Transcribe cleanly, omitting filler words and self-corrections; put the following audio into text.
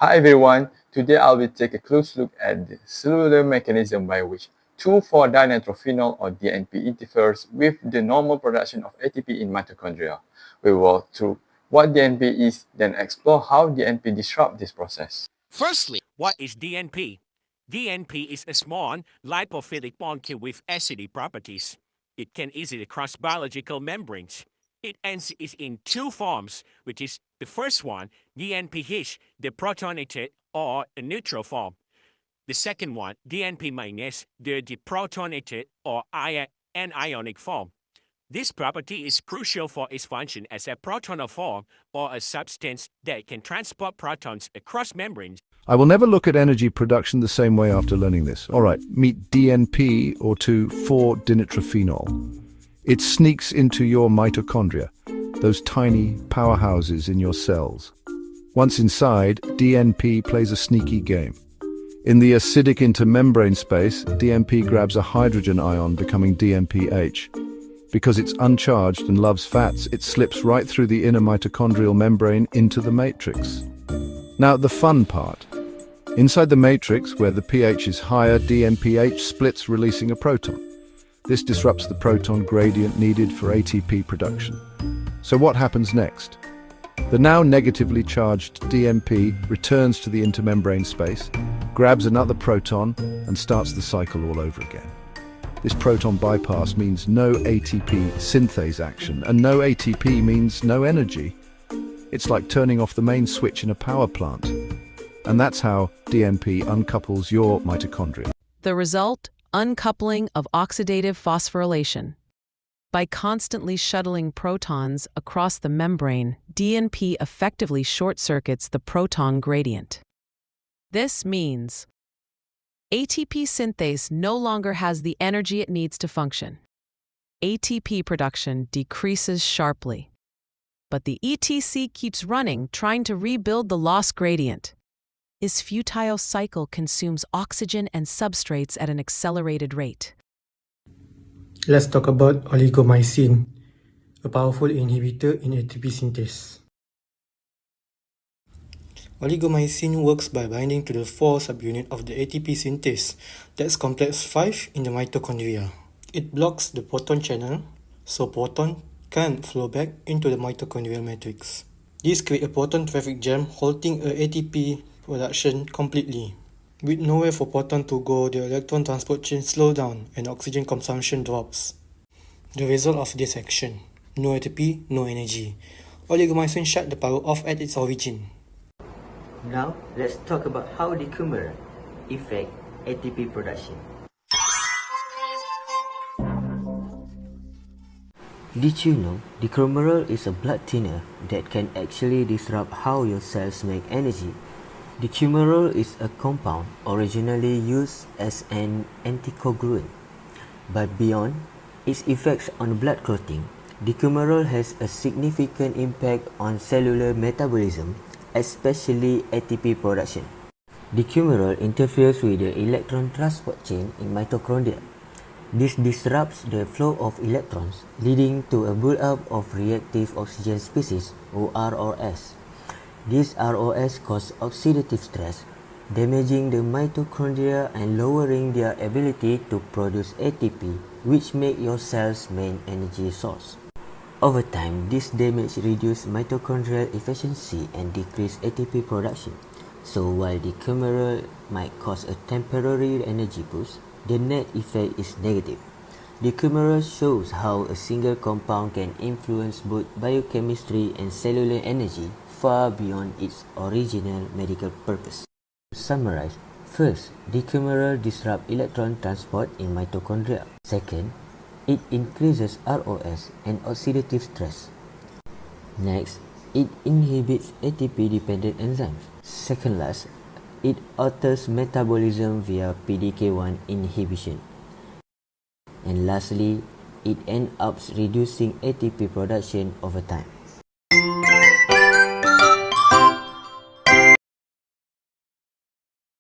Hi everyone, today I will take a close look at the cellular mechanism by which 2,4-dinitrophenol or DNP interferes with the normal production of ATP in mitochondria. We will walk through what DNP is, then explore how DNP disrupts this process. Firstly, what is DNP? DNP is a small lipophilic molecule with acidic properties. It can easily cross biological membranes. It ends in two forms, which is the first one, DNPH, the protonated or a neutral form. The second one, DNP minus, the deprotonated or anionic form. This property is crucial for its function as a protonophore or a substance that can transport protons across membranes. I will never look at energy production the same way after learning this. All right, meet DNP or 2,4-dinitrophenol. It sneaks into your mitochondria, those tiny powerhouses in your cells. Once inside, DNP plays a sneaky game. In the acidic intermembrane space, DNP grabs a hydrogen ion, becoming DNPH. Because it's uncharged and loves fats, it slips right through the inner mitochondrial membrane into the matrix. Now, the fun part. Inside the matrix, where the pH is higher, DNPH splits, releasing a proton. This disrupts the proton gradient needed for ATP production. So what happens next? The now negatively charged DNP returns to the intermembrane space, grabs another proton, and starts the cycle all over again. This proton bypass means no ATP synthase action, and no ATP means no energy. It's like turning off the main switch in a power plant. And that's how DNP uncouples your mitochondria. The result? Uncoupling of oxidative phosphorylation. By constantly shuttling protons across the membrane, DNP effectively short-circuits the proton gradient. This means ATP synthase no longer has the energy it needs to function. ATP production decreases sharply. But the ETC keeps running, trying to rebuild the lost gradient. This futile cycle consumes oxygen and substrates at an accelerated rate. Let's talk about oligomycin, a powerful inhibitor in ATP synthase. Oligomycin works by binding to the 4 subunit of the ATP synthase, that's complex 5 in the mitochondria. It blocks the proton channel, so proton can't flow back into the mitochondrial matrix. This creates a proton traffic jam, halting ATP production completely. With nowhere for proton to go, the electron transport chain slows down and oxygen consumption drops. The result of this action: no ATP, no energy. Oligomycin shut the power off at its origin. Now, let's talk about how Dicumarol affects ATP production. Did you know Dicumarol is a blood thinner that can actually disrupt how your cells make energy? Dicumarol is a compound originally used as an anticoagulant, but beyond its effects on blood clotting, Dicumarol has a significant impact on cellular metabolism, especially ATP production. Dicumarol interferes with the electron transport chain in mitochondria. This disrupts the flow of electrons, leading to a buildup of reactive oxygen species, or ROS. These ROS cause oxidative stress, damaging the mitochondria and lowering their ability to produce ATP, which make your cell's main energy source. Over time, this damage reduces mitochondrial efficiency and decreases ATP production. So while Dicumarol might cause a temporary energy boost, the net effect is negative. Dicumarol shows how a single compound can influence both biochemistry and cellular energy far beyond its original medical purpose. To summarize, first, Dicumarol disrupts electron transport in mitochondria. Second, it increases ROS and oxidative stress. Next, it inhibits ATP-dependent enzymes. Second last, it alters metabolism via PDK1 inhibition. And lastly, it ends up reducing ATP production over time.